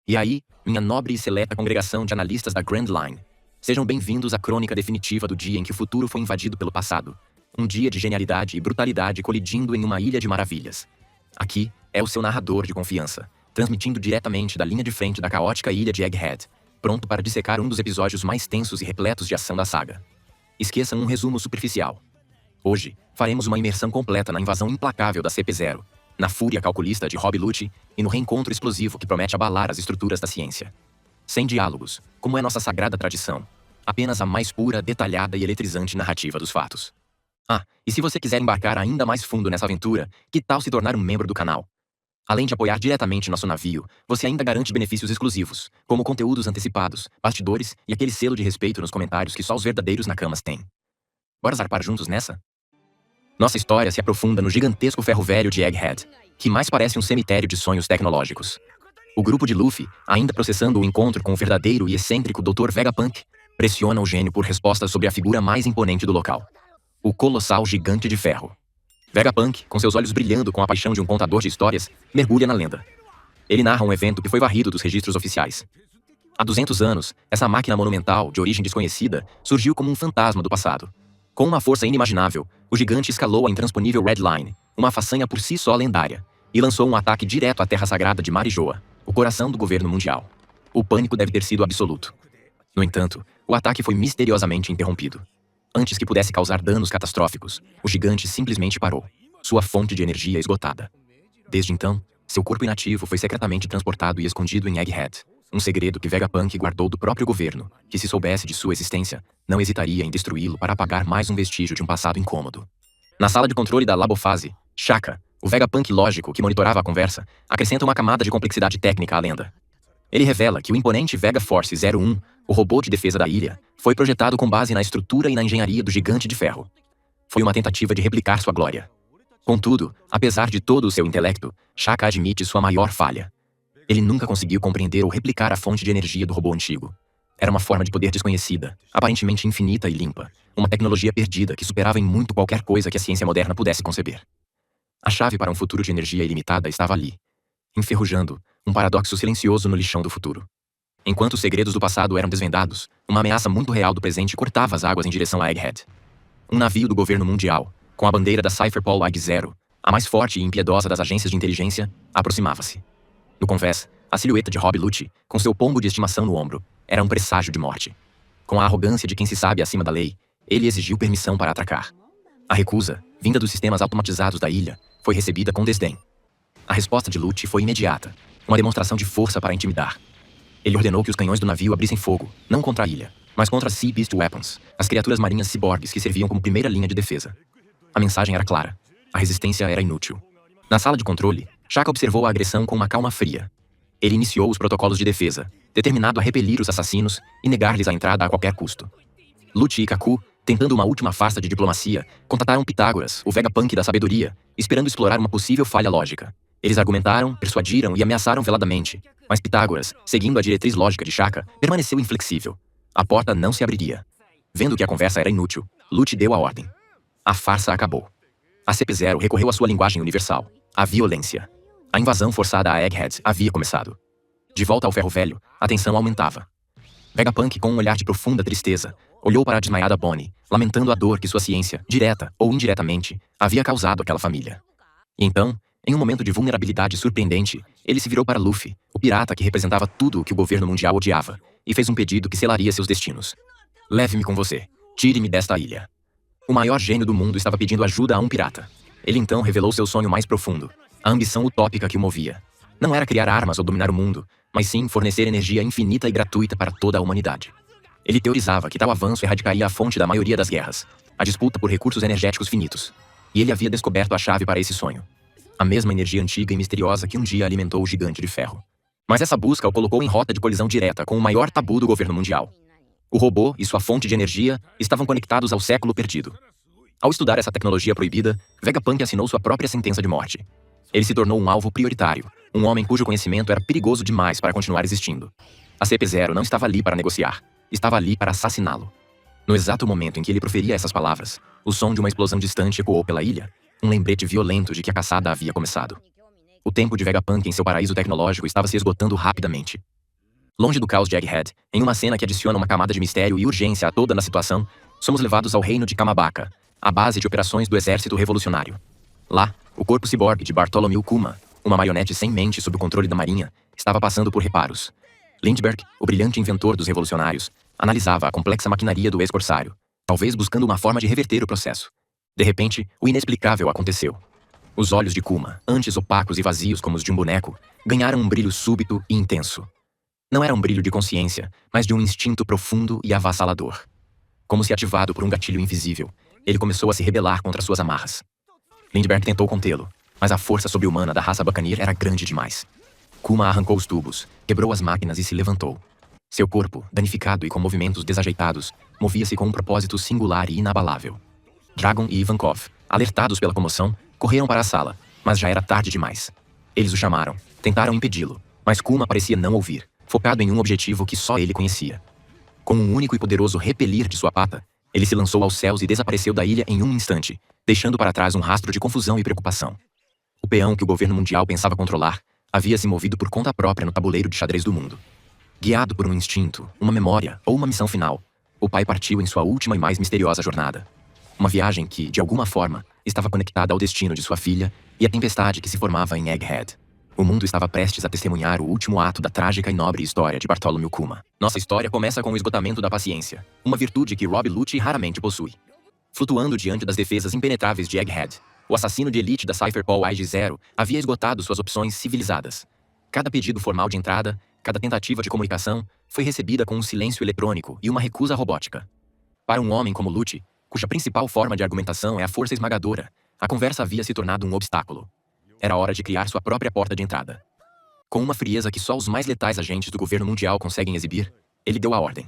E aí, minha nobre e seleta congregação de analistas da Grand Line. Sejam bem-vindos à crônica definitiva do dia em que o futuro foi invadido pelo passado. Um dia de genialidade e brutalidade colidindo em uma ilha de maravilhas. Aqui é o seu narrador de confiança, transmitindo diretamente da linha de frente da caótica ilha de Egghead, pronto para dissecar um dos episódios mais tensos e repletos de ação da saga. Esqueçam um resumo superficial. Hoje, faremos uma imersão completa na invasão implacável da CP0, na fúria calculista de Rob Lucci e no reencontro explosivo que promete abalar as estruturas da ciência. Sem diálogos, como é nossa sagrada tradição. Apenas a mais pura, detalhada e eletrizante narrativa dos fatos. E se você quiser embarcar ainda mais fundo nessa aventura, que tal se tornar um membro do canal? Além de apoiar diretamente nosso navio, você ainda garante benefícios exclusivos, como conteúdos antecipados, bastidores e aquele selo de respeito nos comentários que só os verdadeiros nakamas têm. Bora zarpar juntos nessa? Nossa história se aprofunda no gigantesco ferro velho de Egghead, que mais parece um cemitério de sonhos tecnológicos. O grupo de Luffy, ainda processando o encontro com o verdadeiro e excêntrico Dr. Vegapunk, pressiona o gênio por respostas sobre a figura mais imponente do local. O colossal gigante de ferro. Vegapunk, com seus olhos brilhando com a paixão de um contador de histórias, mergulha na lenda. Ele narra um evento que foi varrido dos registros oficiais. Há 200 anos, essa máquina monumental, de origem desconhecida, surgiu como um fantasma do passado. Com uma força inimaginável, o gigante escalou a intransponível Red Line, uma façanha por si só lendária, e lançou um ataque direto à terra sagrada de Marijoa, o coração do governo mundial. O pânico deve ter sido absoluto. No entanto, o ataque foi misteriosamente interrompido. Antes que pudesse causar danos catastróficos, o gigante simplesmente parou, sua fonte de energia esgotada. Desde então, seu corpo inativo foi secretamente transportado e escondido em Egghead, um segredo que Vegapunk guardou do próprio governo, que se soubesse de sua existência, não hesitaria em destruí-lo para apagar mais um vestígio de um passado incômodo. Na sala de controle da Labofase, Shaka, o Vegapunk lógico que monitorava a conversa, acrescenta uma camada de complexidade técnica à lenda. Ele revela que o imponente Vega Force 01, o robô de defesa da ilha, foi projetado com base na estrutura e na engenharia do gigante de ferro. Foi uma tentativa de replicar sua glória. Contudo, apesar de todo o seu intelecto, Shaka admite sua maior falha. Ele nunca conseguiu compreender ou replicar a fonte de energia do robô antigo. Era uma forma de poder desconhecida, aparentemente infinita e limpa, uma tecnologia perdida que superava em muito qualquer coisa que a ciência moderna pudesse conceber. A chave para um futuro de energia ilimitada estava ali, enferrujando, um paradoxo silencioso no lixão do futuro. Enquanto os segredos do passado eram desvendados, uma ameaça muito real do presente cortava as águas em direção a Egghead. Um navio do governo mundial, com a bandeira da Cypherpol Ag Zero, a mais forte e impiedosa das agências de inteligência, aproximava-se. No convés, a silhueta de Rob Lucci, com seu pombo de estimação no ombro, era um presságio de morte. Com a arrogância de quem se sabe acima da lei, ele exigiu permissão para atracar. A recusa, vinda dos sistemas automatizados da ilha, foi recebida com desdém. A resposta de Lucci foi imediata, uma demonstração de força para intimidar. Ele ordenou que os canhões do navio abrissem fogo, não contra a ilha, mas contra Sea Beast Weapons, as criaturas marinhas ciborgues que serviam como primeira linha de defesa. A mensagem era clara. A resistência era inútil. Na sala de controle, Shaka observou a agressão com uma calma fria. Ele iniciou os protocolos de defesa, determinado a repelir os assassinos e negar-lhes a entrada a qualquer custo. Lucci e Kaku, tentando uma última farsa de diplomacia, contataram Pitágoras, o Vegapunk da sabedoria, esperando explorar uma possível falha lógica. Eles argumentaram, persuadiram e ameaçaram veladamente, mas Pitágoras, seguindo a diretriz lógica de Shaka, permaneceu inflexível. A porta não se abriria. Vendo que a conversa era inútil, Lucci deu a ordem. A farsa acabou. A CP0 recorreu à sua linguagem universal, a violência. A invasão forçada a Egghead havia começado. De volta ao ferro velho, a tensão aumentava. Vegapunk, com um olhar de profunda tristeza, olhou para a desmaiada Bonnie, lamentando a dor que sua ciência, direta ou indiretamente, havia causado àquela família. E então, em um momento de vulnerabilidade surpreendente, ele se virou para Luffy, o pirata que representava tudo o que o governo mundial odiava, e fez um pedido que selaria seus destinos. Leve-me com você. Tire-me desta ilha. O maior gênio do mundo estava pedindo ajuda a um pirata. Ele então revelou seu sonho mais profundo, a ambição utópica que o movia. Não era criar armas ou dominar o mundo, mas sim fornecer energia infinita e gratuita para toda a humanidade. Ele teorizava que tal avanço erradicaria a fonte da maioria das guerras, a disputa por recursos energéticos finitos. E ele havia descoberto a chave para esse sonho. A mesma energia antiga e misteriosa que um dia alimentou o gigante de ferro. Mas essa busca o colocou em rota de colisão direta com o maior tabu do governo mundial. O robô e sua fonte de energia estavam conectados ao século perdido. Ao estudar essa tecnologia proibida, Vegapunk assinou sua própria sentença de morte. Ele se tornou um alvo prioritário, um homem cujo conhecimento era perigoso demais para continuar existindo. A CP0 não estava ali para negociar, estava ali para assassiná-lo. No exato momento em que ele proferia essas palavras, o som de uma explosão distante ecoou pela ilha, um lembrete violento de que a caçada havia começado. O tempo de Vegapunk em seu paraíso tecnológico estava se esgotando rapidamente. Longe do caos de Egghead, em uma cena que adiciona uma camada de mistério e urgência a toda a situação, somos levados ao reino de Kamabaka, a base de operações do Exército Revolucionário. Lá, o corpo ciborgue de Bartholomew Kuma, uma marionete sem mente sob o controle da Marinha, estava passando por reparos. Lindbergh, o brilhante inventor dos revolucionários, analisava a complexa maquinaria do ex-corsário, talvez buscando uma forma de reverter o processo. De repente, o inexplicável aconteceu. Os olhos de Kuma, antes opacos e vazios como os de um boneco, ganharam um brilho súbito e intenso. Não era um brilho de consciência, mas de um instinto profundo e avassalador. Como se ativado por um gatilho invisível, ele começou a se rebelar contra suas amarras. Lindbergh tentou contê-lo, mas a força sobre-humana da raça Buccaneer era grande demais. Kuma arrancou os tubos, quebrou as máquinas e se levantou. Seu corpo, danificado e com movimentos desajeitados, movia-se com um propósito singular e inabalável. Dragon e Ivankov, alertados pela comoção, correram para a sala, mas já era tarde demais. Eles o chamaram, tentaram impedi-lo, mas Kuma parecia não ouvir, focado em um objetivo que só ele conhecia. Com um único e poderoso repelir de sua pata, ele se lançou aos céus e desapareceu da ilha em um instante, deixando para trás um rastro de confusão e preocupação. O peão que o governo mundial pensava controlar havia se movido por conta própria no tabuleiro de xadrez do mundo. Guiado por um instinto, uma memória ou uma missão final, o pai partiu em sua última e mais misteriosa jornada. Uma viagem que, de alguma forma, estava conectada ao destino de sua filha e à tempestade que se formava em Egghead. O mundo estava prestes a testemunhar o último ato da trágica e nobre história de Bartholomew Kuma. Nossa história começa com o esgotamento da paciência, uma virtude que Rob Lucci raramente possui. Flutuando diante das defesas impenetráveis de Egghead, o assassino de elite da Cypherpol IG-0 havia esgotado suas opções civilizadas. Cada pedido formal de entrada, cada tentativa de comunicação, foi recebida com um silêncio eletrônico e uma recusa robótica. Para um homem como Lucci, cuja principal forma de argumentação é a força esmagadora, a conversa havia se tornado um obstáculo. Era hora de criar sua própria porta de entrada. Com uma frieza que só os mais letais agentes do governo mundial conseguem exibir, ele deu a ordem.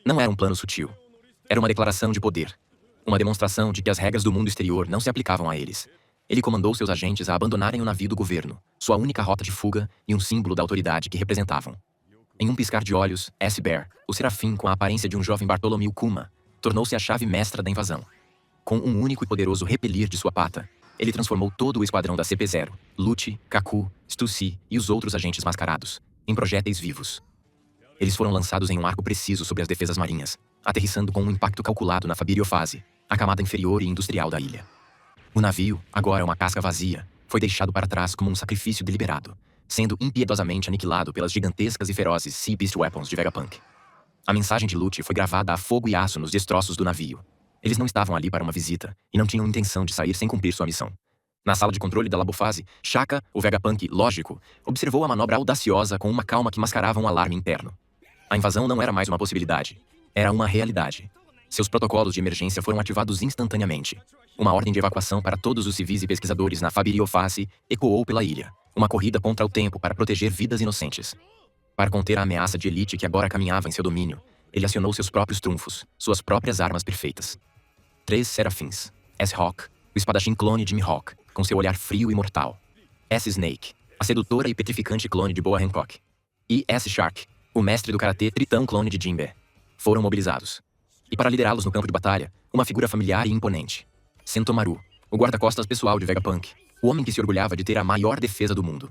Não era um plano sutil. Era uma declaração de poder. Uma demonstração de que as regras do mundo exterior não se aplicavam a eles. Ele comandou seus agentes a abandonarem o navio do governo, sua única rota de fuga e um símbolo da autoridade que representavam. Em um piscar de olhos, S-Bear, o serafim com a aparência de um jovem Bartholomew Kuma, tornou-se a chave mestra da invasão. Com um único e poderoso repelir de sua pata, ele transformou todo o esquadrão da CP-0, Lucci, Kaku, Stussy e os outros agentes mascarados, em projéteis vivos. Eles foram lançados em um arco preciso sobre as defesas marinhas, aterrissando com um impacto calculado na fabiriofase, a camada inferior e industrial da ilha. O navio, agora uma casca vazia, foi deixado para trás como um sacrifício deliberado, sendo impiedosamente aniquilado pelas gigantescas e ferozes Sea Beast Weapons de Vegapunk. A mensagem de Lucci foi gravada a fogo e aço nos destroços do navio. Eles não estavam ali para uma visita, e não tinham intenção de sair sem cumprir sua missão. Na sala de controle da Labofase, Shaka, o Vegapunk lógico, observou a manobra audaciosa com uma calma que mascarava um alarme interno. A invasão não era mais uma possibilidade. Era uma realidade. Seus protocolos de emergência foram ativados instantaneamente. Uma ordem de evacuação para todos os civis e pesquisadores na fabiriofase ecoou pela ilha. Uma corrida contra o tempo para proteger vidas inocentes. Para conter a ameaça de elite que agora caminhava em seu domínio, ele acionou seus próprios trunfos, suas próprias armas perfeitas. 3 serafins. S-Hawk, o espadachim clone de Mihawk, com seu olhar frio e mortal. S-Snake, a sedutora e petrificante clone de Boa Hancock. E S-Shark, o mestre do karatê tritão clone de Jinbe. Foram mobilizados. E para liderá-los no campo de batalha, uma figura familiar e imponente. Sentomaru, o guarda-costas pessoal de Vegapunk, o homem que se orgulhava de ter a maior defesa do mundo.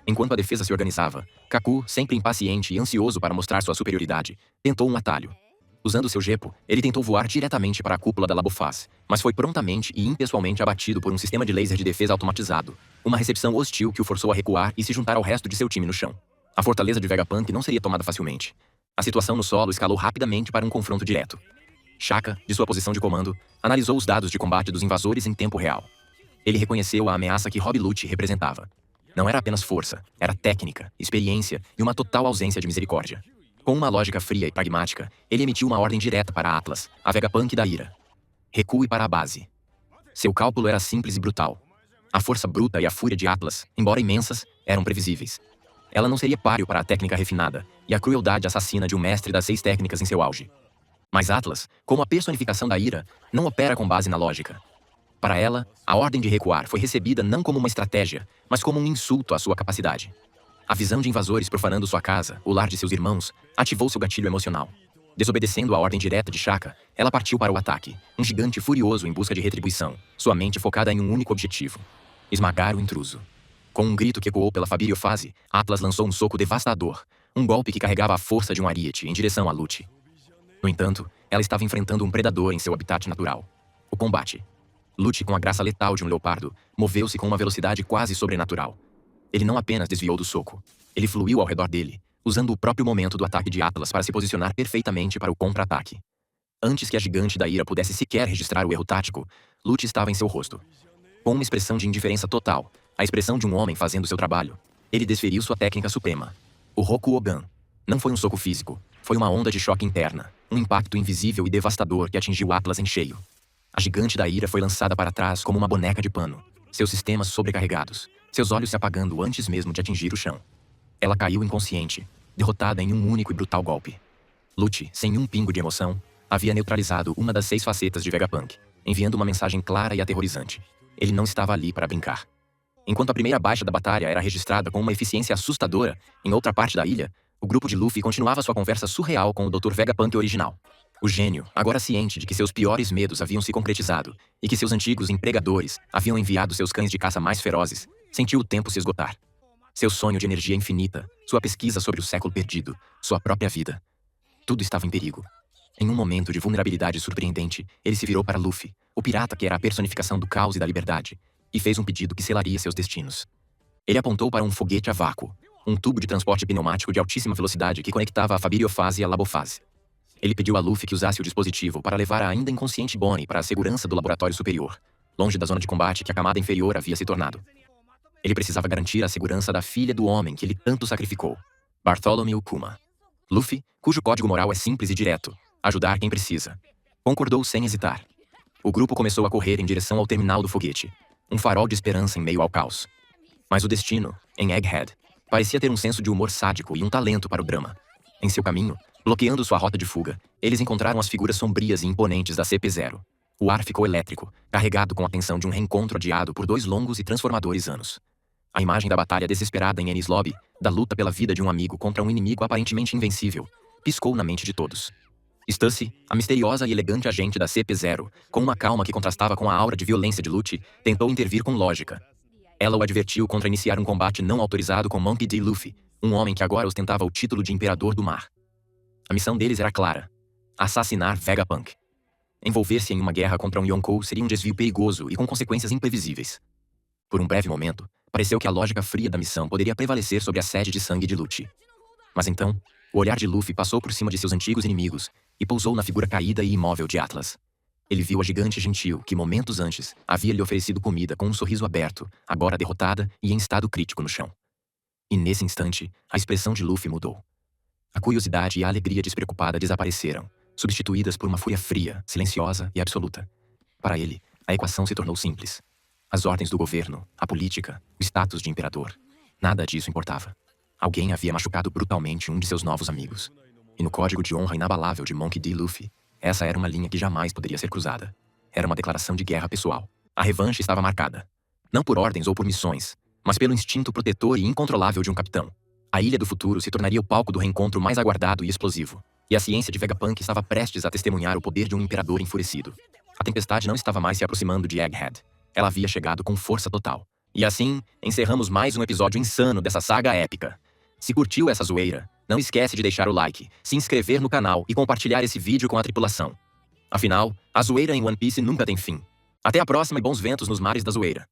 Enquanto a defesa se organizava, Kaku, sempre impaciente e ansioso para mostrar sua superioridade, tentou um atalho. Usando seu Gepo, ele tentou voar diretamente para a cúpula da Labofaz, mas foi prontamente e impessoalmente abatido por um sistema de laser de defesa automatizado, uma recepção hostil que o forçou a recuar e se juntar ao resto de seu time no chão. A fortaleza de Vegapunk não seria tomada facilmente. A situação no solo escalou rapidamente para um confronto direto. Shaka, de sua posição de comando, analisou os dados de combate dos invasores em tempo real. Ele reconheceu a ameaça que Rob Lucci representava. Não era apenas força, era técnica, experiência e uma total ausência de misericórdia. Com uma lógica fria e pragmática, ele emitiu uma ordem direta para Atlas, a Vegapunk da ira. Recue para a base. Seu cálculo era simples e brutal. A força bruta e a fúria de Atlas, embora imensas, eram previsíveis. Ela não seria páreo para a técnica refinada e a crueldade assassina de um mestre das 6 técnicas em seu auge. Mas Atlas, como a personificação da ira, não opera com base na lógica. Para ela, a ordem de recuar foi recebida não como uma estratégia, mas como um insulto à sua capacidade. A visão de invasores profanando sua casa, o lar de seus irmãos, ativou seu gatilho emocional. Desobedecendo a ordem direta de Shaka, ela partiu para o ataque, um gigante furioso em busca de retribuição, sua mente focada em um único objetivo: esmagar o intruso. Com um grito que ecoou pela fabiriofase, Atlas lançou um soco devastador, um golpe que carregava a força de um ariete em direção a Lute. No entanto, ela estava enfrentando um predador em seu habitat natural. O combate. Lute, com a graça letal de um leopardo, moveu-se com uma velocidade quase sobrenatural. Ele não apenas desviou do soco. Ele fluiu ao redor dele, usando o próprio momento do ataque de Atlas para se posicionar perfeitamente para o contra-ataque. Antes que a gigante da ira pudesse sequer registrar o erro tático, Lute estava em seu rosto. Com uma expressão de indiferença total, a expressão de um homem fazendo seu trabalho, ele desferiu sua técnica suprema. O Rokuogan. Não foi um soco físico, foi uma onda de choque interna, um impacto invisível e devastador que atingiu Atlas em cheio. A gigante da ira foi lançada para trás como uma boneca de pano, seus sistemas sobrecarregados, seus olhos se apagando antes mesmo de atingir o chão. Ela caiu inconsciente, derrotada em um único e brutal golpe. Lute, sem um pingo de emoção, havia neutralizado uma das 6 facetas de Vegapunk, enviando uma mensagem clara e aterrorizante. Ele não estava ali para brincar. Enquanto a primeira baixa da batalha era registrada com uma eficiência assustadora, em outra parte da ilha, o grupo de Luffy continuava sua conversa surreal com o Dr. Vegapunk original. O gênio, agora ciente de que seus piores medos haviam se concretizado e que seus antigos empregadores haviam enviado seus cães de caça mais ferozes, sentiu o tempo se esgotar. Seu sonho de energia infinita, sua pesquisa sobre o século perdido, sua própria vida. Tudo estava em perigo. Em um momento de vulnerabilidade surpreendente, ele se virou para Luffy, o pirata que era a personificação do caos e da liberdade, e fez um pedido que selaria seus destinos. Ele apontou para um foguete a vácuo, um tubo de transporte pneumático de altíssima velocidade que conectava a Fabiriofase e a Labofase. Ele pediu a Luffy que usasse o dispositivo para levar a ainda inconsciente Bonnie para a segurança do laboratório superior, longe da zona de combate que a camada inferior havia se tornado. Ele precisava garantir a segurança da filha do homem que ele tanto sacrificou, Bartholomew Kuma. Luffy, cujo código moral é simples e direto, ajudar quem precisa, concordou sem hesitar. O grupo começou a correr em direção ao terminal do foguete, um farol de esperança em meio ao caos. Mas o destino, em Egghead, parecia ter um senso de humor sádico e um talento para o drama. Em seu caminho, bloqueando sua rota de fuga, eles encontraram as figuras sombrias e imponentes da CP0. O ar ficou elétrico, carregado com a tensão de um reencontro adiado por 2 longos e transformadores anos. A imagem da batalha desesperada em Enies Lobby, da luta pela vida de um amigo contra um inimigo aparentemente invencível, piscou na mente de todos. Stussy, a misteriosa e elegante agente da CP0, com uma calma que contrastava com a aura de violência de Lute, tentou intervir com lógica. Ela o advertiu contra iniciar um combate não autorizado com Monkey D. Luffy, um homem que agora ostentava o título de Imperador do Mar. A missão deles era clara: assassinar Vegapunk. Envolver-se em uma guerra contra um Yonkou seria um desvio perigoso e com consequências imprevisíveis. Por um breve momento, pareceu que a lógica fria da missão poderia prevalecer sobre a sede de sangue de Lute. Mas então, o olhar de Luffy passou por cima de seus antigos inimigos e pousou na figura caída e imóvel de Atlas. Ele viu a gigante gentil que, momentos antes, havia lhe oferecido comida com um sorriso aberto, agora derrotada e em estado crítico no chão. E nesse instante, a expressão de Luffy mudou. A curiosidade e a alegria despreocupada desapareceram, substituídas por uma fúria fria, silenciosa e absoluta. Para ele, a equação se tornou simples. As ordens do governo, a política, o status de imperador. Nada disso importava. Alguém havia machucado brutalmente um de seus novos amigos. E no código de honra inabalável de Monkey D. Luffy, essa era uma linha que jamais poderia ser cruzada. Era uma declaração de guerra pessoal. A revanche estava marcada. Não por ordens ou por missões, mas pelo instinto protetor e incontrolável de um capitão. A Ilha do Futuro se tornaria o palco do reencontro mais aguardado e explosivo. E a ciência de Vegapunk estava prestes a testemunhar o poder de um imperador enfurecido. A tempestade não estava mais se aproximando de Egghead. Ela havia chegado com força total. E assim, encerramos mais um episódio insano dessa saga épica. Se curtiu essa zoeira, não esquece de deixar o like, se inscrever no canal e compartilhar esse vídeo com a tripulação. Afinal, a zoeira em One Piece nunca tem fim. Até a próxima e bons ventos nos mares da zoeira.